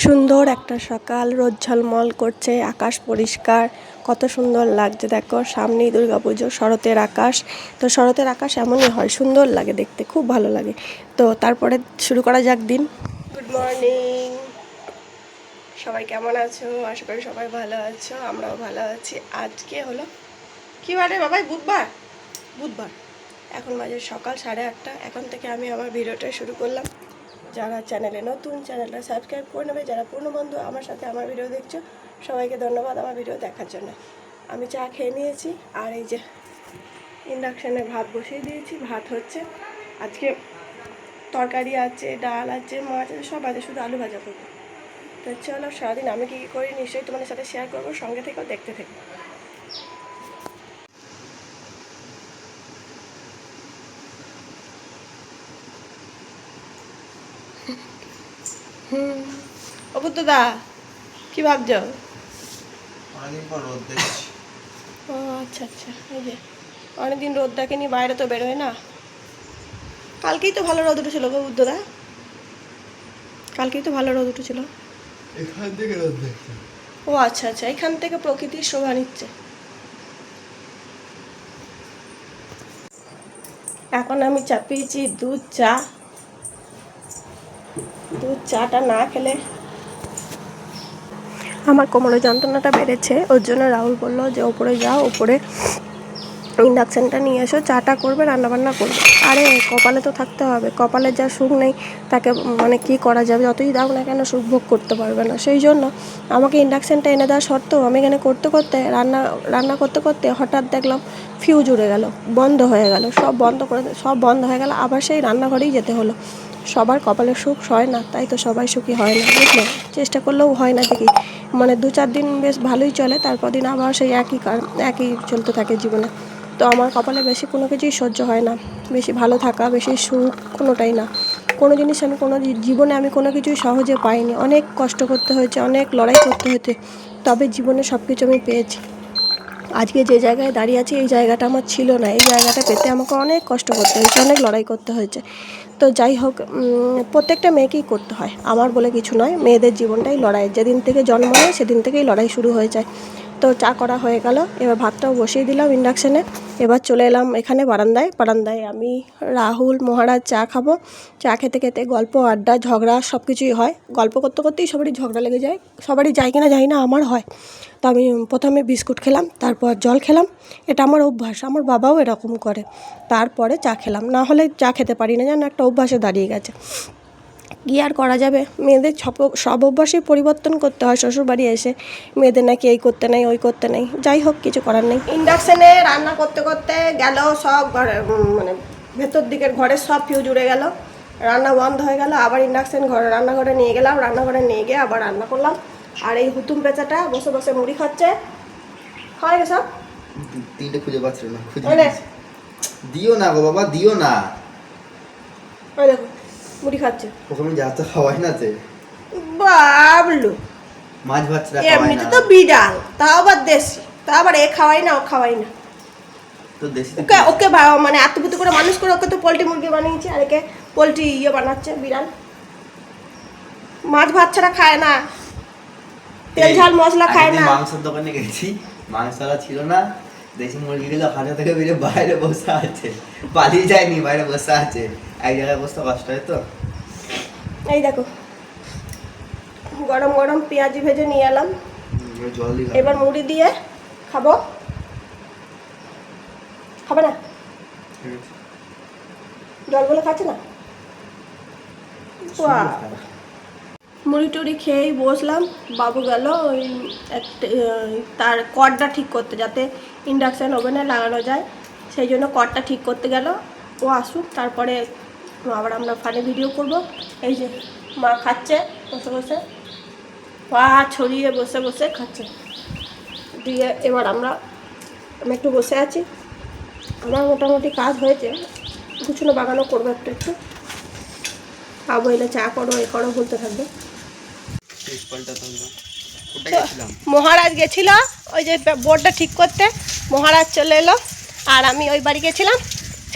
সুন্দর একটা সকাল, রোদ ঝলমল করছে, আকাশ পরিষ্কার, কত সুন্দর লাগছে। দেখো সামনেই দুর্গাপুজো, শরতের আকাশ। তো শরতের আকাশ এমনই হয়, সুন্দর লাগে দেখতে, খুব ভালো লাগে। তো তারপরে শুরু করা যাক দিন। গুড মর্নিং, সবাই কেমন আছো? আশা করি সবাই ভালো আছো, আমরাও ভালো আছি। আজকে হলো কী বারে বাবাই? বুধবার। বুধবার এখন বাজে সকাল 8:30। এখন থেকে আমি আমার ভিডিওটা শুরু করলাম। যারা চ্যানেলে নতুন, চ্যানেলটা সাবস্ক্রাইব করে নেবে। যারা পুরনো বন্ধু আমার সাথে আমার ভিডিও দেখছো, সবাইকে ধন্যবাদ আমার ভিডিও দেখার জন্য। আমি চা খেয়ে নিয়েছি, আর এই যে ইন্ডাকশানে ভাত বসিয়ে দিয়েছি, ভাত হচ্ছে। আজকে তরকারি আছে, ডাল আছে, মাছ আছে, সব আছে, শুধু আলু ভাজা করবো। তো চলো সারাদিন আমি কী করি নিশ্চয়ই তোমাদের সাথে শেয়ার করবো, সঙ্গে থেকেও দেখতে থেকো। অবুদ্ধদা কি ভাবছো? অনেকদিন পর রোদ দেখছি। ও আচ্ছা আচ্ছা, এই যে অনেকদিন রোদ দেখেনি, বাইরে তো বেরোয় না। কালকেই তো ভালো রোদ উঠেছিল গো বুদ্ধদা, কালকেই তো ভালো রোদ উঠেছিল। এখান থেকে রোদ দেখছি। ও আচ্ছা আচ্ছা, এখান থেকে প্রকৃতির শোভা নিচ্ছে। এখন আমি চাপিয়েছি দুধ চা। দুধ চাটা না খেলে আমার কোমরের যন্ত্রণাটা বেড়েছে, ওর জন্য রাহুল বললো যে ওপরে যাও, ওপরে ইন্ডাকশানটা নিয়ে এসো, চাটা করবে, রান্নাবান্না করবে। আরে কপালে তো থাকতে হবে, কপালে যা সুখ নেই তাকে মানে কি করা যাবে? যতই দাও না কেন সুখ ভোগ করতে পারবে না। সেই জন্য আমাকে ইন্ডাকশানটা এনে দেওয়া সত্ত্বেও আমি এখানে করতে করতে রান্না করতে করতে হঠাৎ দেখলাম ফিউজ উড়ে গেল, বন্ধ হয়ে গেল, সব বন্ধ হয়ে গেল। আবার সেই রান্নাঘরেই যেতে হলো। সবার কপালে সুখ হয় না, তাই তো সবাই সুখী হয় না, বুঝলে? চেষ্টা করলেও হয় না দেখি, মানে 2-4 দিন বেশ ভালোই চলে, তারপর দিন আবার সেই একই চলতে থাকে জীবনে। তো আমার কপালে বেশি কোনো কিছুই সহ্য হয় না, বেশি ভালো থাকা, বেশি সুখ কোনোটাই না। কোনো জিনিস আমি জীবনে আমি কোনো কিছুই সহজে পাইনি, অনেক কষ্ট করতে হয়েছে, অনেক লড়াই করতে হয়েছে, তবে জীবনে সব কিছু আমি পেয়েছি। আজকে যে জায়গায় দাঁড়িয়ে আছি, এই জায়গাটা আমার ছিল না, এই জায়গাটা পেতে আমাকে অনেক কষ্ট করতে হয়েছে, অনেক লড়াই করতে হয়েছে। তো যাই হোক, প্রত্যেকটা মেয়েকেই করতে হয়, আমার বলে কিছু নয়, মেয়েদের জীবনটাই লড়াই, যেদিন থেকে জন্ম নেয় সেদিন থেকেই লড়াই শুরু হয়ে যায়। তো চা করা হয়ে গেল, এবার ভাতটাও বসিয়ে দিলাম ইন্ডাকশানে। এবার চলে এলাম এখানে বারান্দায় আমি রাহুল মহারাজ চা খাবো। চা খেতে খেতে গল্প আড্ডা ঝগড়া সব কিছুই হয়, গল্প করতে করতেই সবারই ঝগড়া লেগে যায়, সবারই যায় কিনা জানি না, আমার হয়। তো আমি প্রথমে বিস্কুট খেলাম, তারপর জল খেলাম, এটা আমার অভ্যাস, আমার বাবাও এরকম করে। তারপরে চা খেলাম, না হলে চা খেতে পারি না, যেন একটা অভ্যাসে দাঁড়িয়ে গেছে। কী আর করা যাবে, মেয়েদের সব অভ্যাসই পরিবর্তন করতে হয় শ্বশুরবাড়ি এসে। মেয়েদের নাকি এই করতে নেই, ওই করতে নেই, যাই হোক কিছু করার নেই। ইন্ডাকশানে রান্না করতে করতে গেল সব ঘরে, মানে ভেতর দিকের ঘরে সব ফিউজ উড়ে গেল, রান্না বন্ধ হয়ে গেল। আবার ইন্ডাকশান রান্নাঘরে নিয়ে গেলাম, রান্নাঘরে নিয়ে গিয়ে আবার রান্না করলাম। আর এই হুতুম পেঁচাটা বসে বসে মুড়ি খাচ্ছে। হয় গে সব তিনটে খুঁজে পাচ্ছিল না, দিও না গো বাবা, দিও না। ওই দেখো মুড়ি খাচ্ছে, ওখানে যা তো খাওয়াই না তে বাবলু। মাছ ভাত ছাড়া খাওয়াই এমনিতে না তো বিড়াল, তাও আবার দেশি, তাও আবার এ খাওয়াই না, ও খাওয়াই না। তো দেশি ওকে মানে আত্মপুত করে মানুষ করে ওকে তো পোলট্রি মুরগি বানিয়েছে, আর একে পোলট্রি বানাচ্ছে বিড়াল। মাছ ভাত ছাড়া খায় না, তেল ঝাল মশলা খায় না। মাংসের দোকানে গেছি, মাংসওয়ালা ছিল না, দেশি মুরগিগুলো হাতে থেকে বেরিয়ে বাইরে বসে আছে, পালিয়ে যায়নি, বাইরে বসে আছে, এক জায়গায় বসতে কষ্ট হয় তো। এই দেখো গরম গরম পেঁয়াজি ভেজে নিয়ে এলাম, জল দিলাম, এবার মুড়ি দিয়ে খাবো। খাবে না? জল বলে খাচ্ছে না। মুড়ি টুড়ি খেয়েই বসলাম, বাবু গেল ওই তার কর্ডটা ঠিক করতে, যাতে ইন্ডাকশান ওভেনে লাগানো যায়, সেই জন্য কর্ডটা ঠিক করতে গেল। ও আসুক, তারপরে আবার আমরা ফানি ভিডিও করব। এই যে মা খাচ্ছে বসে বসে, পা ছড়িয়ে বসে বসে খাচ্ছে। দিয়ে এবার আমি একটু বসে আছি, আমার মোটামুটি কাজ হয়েছে, গুছানো বাগানো করবো একটু একটু। খাবো, এলে চা করো এ করো বলতে থাকবে। মহারাজ গেছিল ওই যে বোর্ডটা ঠিক করতে, মহারাজ চলে এলো, আর আমি ওই বাড়ি গেছিলাম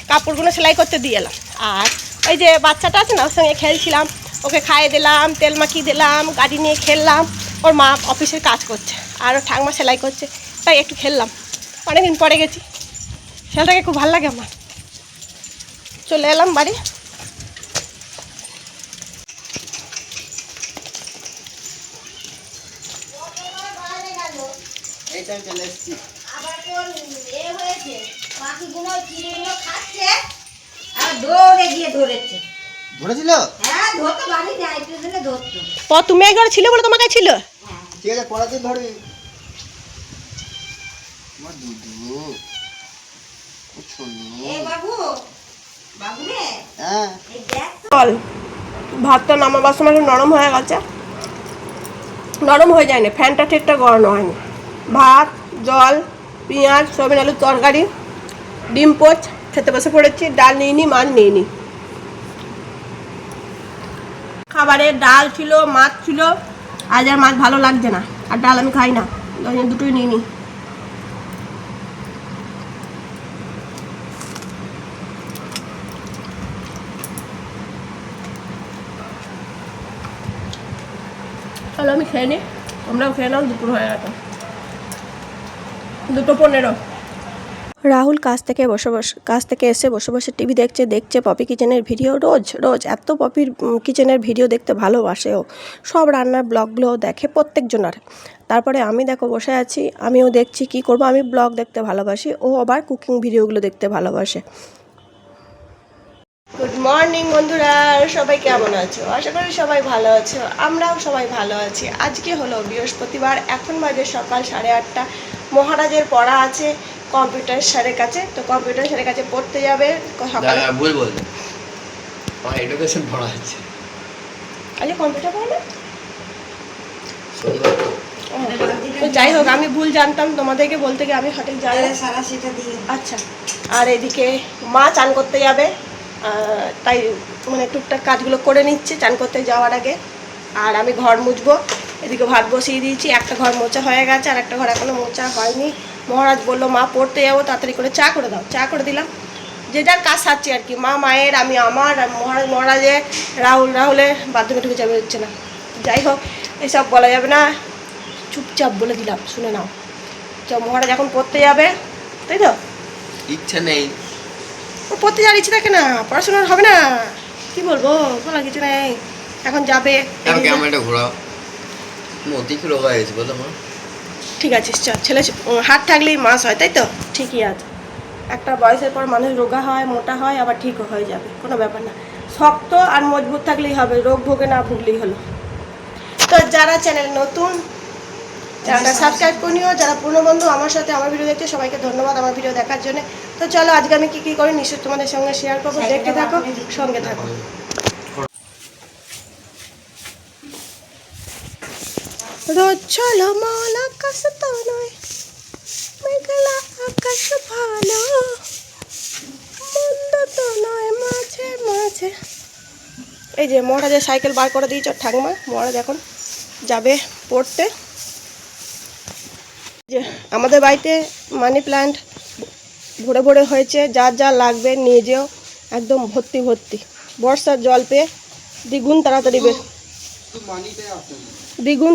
কাপড়গুলো সেলাই করতে দিয়ে এলাম। আর ওই যে বাচ্চাটা আছে না, ওর সঙ্গে খেলছিলাম, ওকে খাইয়ে দিলাম, তেল মাখিয়ে দিলাম, গাড়ি নিয়ে খেললাম। ওর মা অফিসের কাজ করছে আর ওর ঠাকুমা সেলাই করছে, তাই একটু খেললাম। অনেকদিন পরে গেছি, সেটাকে খুব ভালো লাগে আমার। চলে এলাম বাড়ি। চলে এসছি। ধরেছিল? তুমি একবার ছিল বলে তোমার কাছে ছিল। ঠিক আছে, পরের দিন ধরবি। আমার দুধু চল, ভাতটা নামাবার সময় একটু নরম হয়ে গেছে। নরম হয়ে যায়নি, ফ্যানটা ঠিকঠাক গরম হয়নি। ভাত, জল, পেঁয়াজ, সয়াবিন আলুর তরকারি, ডিম পোচ খেতে বসে পড়েছি। ডাল নিইনি, মাছ নিইনি। খাবারে ডাল ছিল, মাছ ছিল। আজ আর মাছ ভালো লাগছে না, আর ডাল আমি খাই না, দুটোই নিইনি। চলো আমি খেয়ে নিই, তোমরাও খেয়ে নাও, দুপুর হয়ে গেছে, 2:15। রাহুল কাজ থেকে এসে বসে বসে টিভি দেখছে পপি কিচেনের ভিডিও। রোজ এত পপির কিচেনের ভিডিও দেখতে ভালোবাসে ও। সব রান্নার ব্লগগুলো দেখে প্রত্যেকজনের। তারপরে আমি দেখো বসে আছি, আমিও দেখছি। কি করব, আমি ব্লগ দেখতে ভালোবাসি, ও আবার কুকিং ভিডিওগুলো দেখতে ভালোবাসে। গুড মর্নিং বন্ধুরা, সবাই কেমন আছো? আশা করি সবাই ভালো আছো, আমরাও সবাই ভালো আছি। আজকে হলো বৃহস্পতিবার, এখন বাজে সকাল 8:30। মহারাজের পড়া আছে কম্পিউটার স্যারের কাছে, তো কম্পিউটার স্যারের কাছে পড়তে যাবে সকালে। এডুকেশন পড়া হচ্ছে। আচ্ছা, কম্পিউটার পড়বে? তো যাই হোক, আমি ভুল জানতাম, তোমাদেরকে বলতে গিয়ে আমি সঠিক জানি। আচ্ছা, আর এদিকে মা চান করতে যাবে, তাই মানে টুকটাক কাজগুলো করে নিচ্ছে চান করতে যাওয়ার আগে। আর আমি ঘর মুছবো, এদিকে ভাত বসিয়ে দিয়েছি। একটা ঘর মোছা হয়ে গেছে, আর একটা ঘর এখনও মোছা হয়নি। মহারাজ বললো মা পড়তে যাবো, তাড়াতাড়ি করে চা করে দাও। চা করে দিলাম, যে যার কাজ সারছি আর কি। মা মায়ের, আমি আমার, আর মহারাজের, রাহুলের বাথরুমে ঢুকে যাবে হচ্ছে না। যাই হোক, এসব বলা যাবে না, চুপচাপ বলে দিলাম, শুনে নাও। মহারাজ এখন পড়তে যাবে, তাই তো? ইচ্ছা নেই, ও পড়তে যাওয়ার ইচ্ছে থাকে না, পড়াশোনার হবে না, কি বলবো, বলার কিছু নেই। এখন যাবে। ক্যামেরাটা ঘোরাও, মতি কি রোগা হয়েছে বলো মা? ঠিক আছে, ছেলে হাত থাকলেই মাস হয়, তাই তো? ঠিকই আছে। একটা বয়সের পর মানুষ রোগা হয়, মোটা হয়, আবার ঠিকও হয়ে যাবে, কোনো ব্যাপার না। শক্ত আর মজবুত থাকলেই হবে, রোগ ভোগে না ভুগলেই হলো। তো যারা চ্যানেল নতুন, চ্যানেলটা সাবস্ক্রাইব করে নিও। যারা পুরনো বন্ধু আমার সাথে আমার ভিডিও দেখছে, সবাইকে ধন্যবাদ আমার ভিডিও দেখার জন্য। তো চলো, আজকে আমি কী করি নিশ্চয়ই তোমাদের সঙ্গে শেয়ার করবো, দেখতে থাকো, সঙ্গে থাকো। রোজ চলো মল আকাশ তো নয়, মেঘলা আকাশ ভালো, মন্দ তো নয় মাঝে মাঝে। এই যে মহারাজের সাইকেল বার করে দিয়েছ ঠাকুমা, মহারাজ এখন যাবে পড়তে। যে আমাদের বাড়িতে মানি প্ল্যান্ট ভরে ভরে হয়েছে, যার যা লাগবে নিয়ে যেও, একদম ভর্তি ভর্তি। বর্ষার জল পেয়ে দ্বিগুণ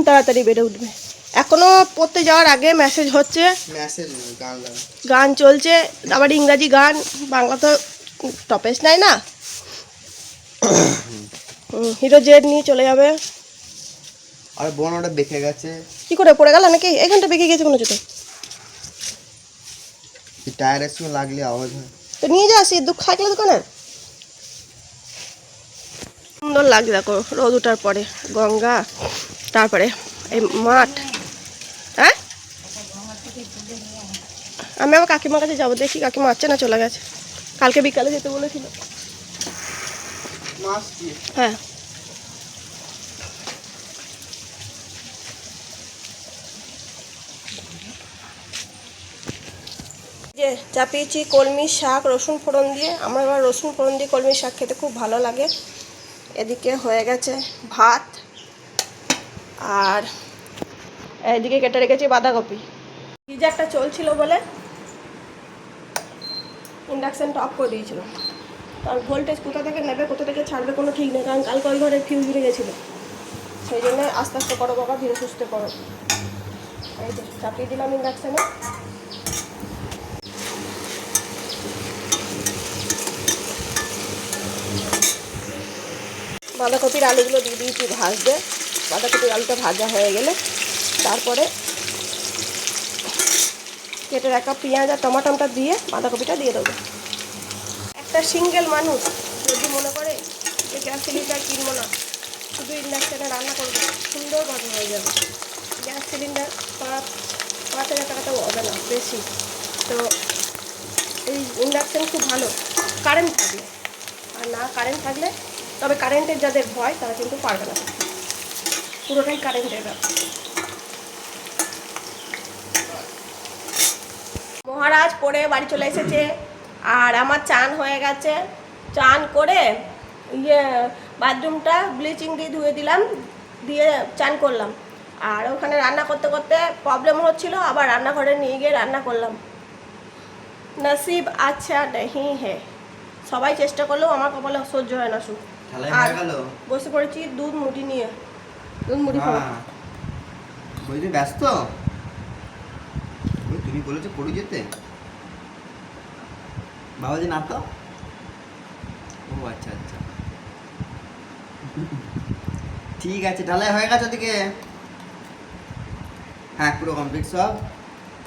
তাড়াতাড়ি বেড়ে উঠবে। এখনো পড়তে যাওয়ার আগে মেসেজ হচ্ছে, গান চলছে, আবার ইংরাজি গান, বাংলা তো টপেস নাই না। হিরো জেড নিয়ে চলে যাবে। আর বোন ওটা বেঁকে গেছে। কি করে পড়ে গেল নাকি? এইখানটা বেঁকে গেছে কোনো জুতো? টায়ারের সঙ্গে লাগলে আওয়াজ হয়, তো নিয়ে যা, আসি সাইকেল দোকানের। সুন্দর লাগছে দেখো রোদ ওঠার পরে, গঙ্গা, তারপরে এই মাঠ। হ্যাঁ, আমি আমার কাকিমার কাছে যাবো, দেখি কাকিমা আসছে না চলে গেছে। কালকে বিকালে যেতে বলেছিল। হ্যাঁ, যে চাপিয়েছি কলমি শাক রসুন ফোড়ন দিয়ে। আমার এবার রসুন ফোড়ন দিয়ে কলমি শাক খেতে খুব ভালো লাগে। এদিকে হয়ে গেছে ভাত, আর এদিকে কেটে রেখেছি বাঁধাকপি। গিজারটা চলছিল বলে ইন্ডাকশানটা অফ করে দিয়েছিল। কারণ ভোল্টেজ কোথা থেকে নেবে কোথা থেকে ছাড়বে কোনো ঠিক নেই, কারণ কালকে ওই ঘরের ফিউজ উড়ে গেছিলো। সেই জন্য আস্তে আস্তে করো বাবা, ধীরে সুস্থে করো। এই যে চাপিয়ে দিলাম ইন্ডাকশানে। বাঁধাকপির আলুগুলো দিয়ে দিয়েছি ভাজতে। বাঁধাকপির আলুটা ভাজা হয়ে গেলে তারপরে কেটে রাখা পেঁয়াজ আর টমাটোটা দিয়ে বাঁধাকপিটা দিয়ে দেবো। একটা সিঙ্গেল মানুষ যদি মনে করে যে গ্যাস সিলিন্ডার কিনবো না, শুধু ইন্ডাকশানে রান্না করবো, সুন্দরভাবে হয়ে যাবে। গ্যাস সিলিন্ডার 5,000 টাকাতেও হবে না বেশি। তো এই ইন্ডাকশান খুব ভালো কারেন্ট থাকলে, আর না কারেন্ট থাকলে তবে কারেন্টের যাদের ভয় তারা কিন্তু পারবে না, পুরোটাই কারেন্টের ব্যাপার। মহারাজ পড়ে বাড়ি চলে এসেছে, আর আমার চান হয়ে গেছে। চান করে বাথরুমটা ব্লিচিং দিয়ে ধুয়ে দিলাম, দিয়ে চান করলাম। আর ওখানে রান্না করতে করতে প্রবলেম হচ্ছিল, আবার রান্নাঘরে নিয়ে গিয়ে রান্না করলাম। নসিব আচ্ছা নেই হে, সবাই চেষ্টা করলেও আমার কপালে সহ্য হয় না। আর বসে পড়েছি দুধ মুড়ি নিয়ে, দুধ মুড়ি খাবো। ব্যস্ত তুমি বলেছো পড়ে যেতে বাবাজি, না তো? ও আচ্ছা আচ্ছা, ঠিক আছে। ঢালাই হয়ে গেছে ওদিকে? হ্যাঁ, পুরো কমপ্লিট সব।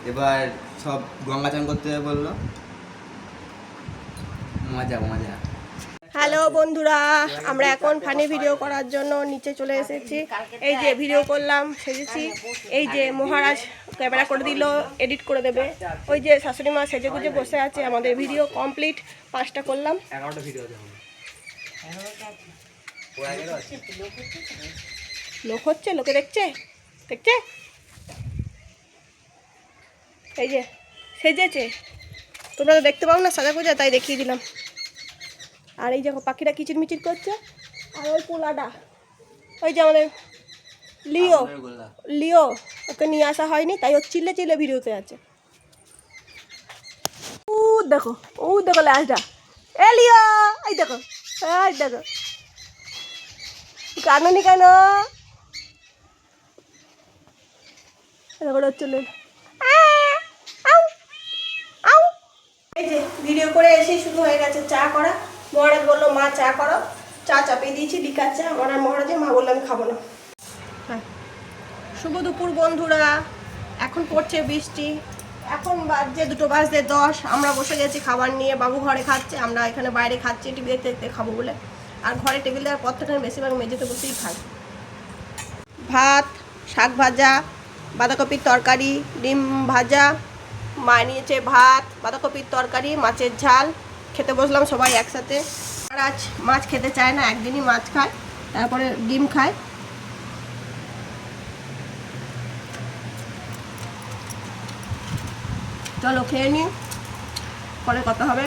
এবার সব গঙ্গা চান করতে হবে বললো। মজা মজা। হ্যালো বন্ধুরা, আমরা এখন ফানি ভিডিও করার জন্য নিচে চলে এসেছি। এই যে ভিডিও করলাম, সেজেছি। এই যে মহারাজ ক্যামেরা করে দিল, এডিট করে দেবে। ওই যে শাশুড়ি মা সেজে গুজে বসে আছে। আমাদের ভিডিও কমপ্লিট, 5টা করলাম। 11টা ভিডিও দেখো। লোক হচ্ছে, লোকে দেখছে দেখছে। এই যে সেজেছে, তোমরা তো দেখতে পাও না সাজা গুজা, তাই দেখিয়ে দিলাম। আর এই দেখো পাখিটা কিচিরমিচির করছে। আর ওই পোলাটা, ওই যে আমাদের লিও, লিও ওকে নিয়ে আসা হয়নি, তাই ও চিল্লে চিল্লে ভিডিওতে আছে। ও দেখো, ও দেখো লাস্টটা। এ লিও, এই দেখো, এই দেখো, কানুনি কেন চলে। এই যে ভিডিও করে এসেই শুরু হয়ে গেছে চা করা। মহারাজ বললো মা চা করো, চা চাপিয়ে দিয়েছি, লিকার চা। আমার আর মহারাজে, মা বললো আমি খাবো না। হ্যাঁ, শুভ দুপুর বন্ধুরা। এখন পড়ছে বৃষ্টি, এখন বাজছে 2:10। আমরা বসে গেছি খাবার নিয়ে, বাবু ঘরে খাচ্ছে, আমরা এখানে বাইরে খাচ্ছি টিভি দেখতে দেখতে খাবো বলে। আর ঘরে টেবিল দেওয়ার পর থেকে বেশিরভাগ মেঝেতে বসেই খাই। ভাত, শাক ভাজা, বাঁধাকপির তরকারি, ডিম ভাজা, মা নিয়েছে ভাত, বাঁধাকপির তরকারি, মাছের ঝাল। খেতে বসলাম সবাই একসাথে। আর আজ মাছ খেতে চায় না, একদিনই মাছ খায়, তারপরে ডিম খায়। চলো খেয়ে নিই, পরে কথা হবে।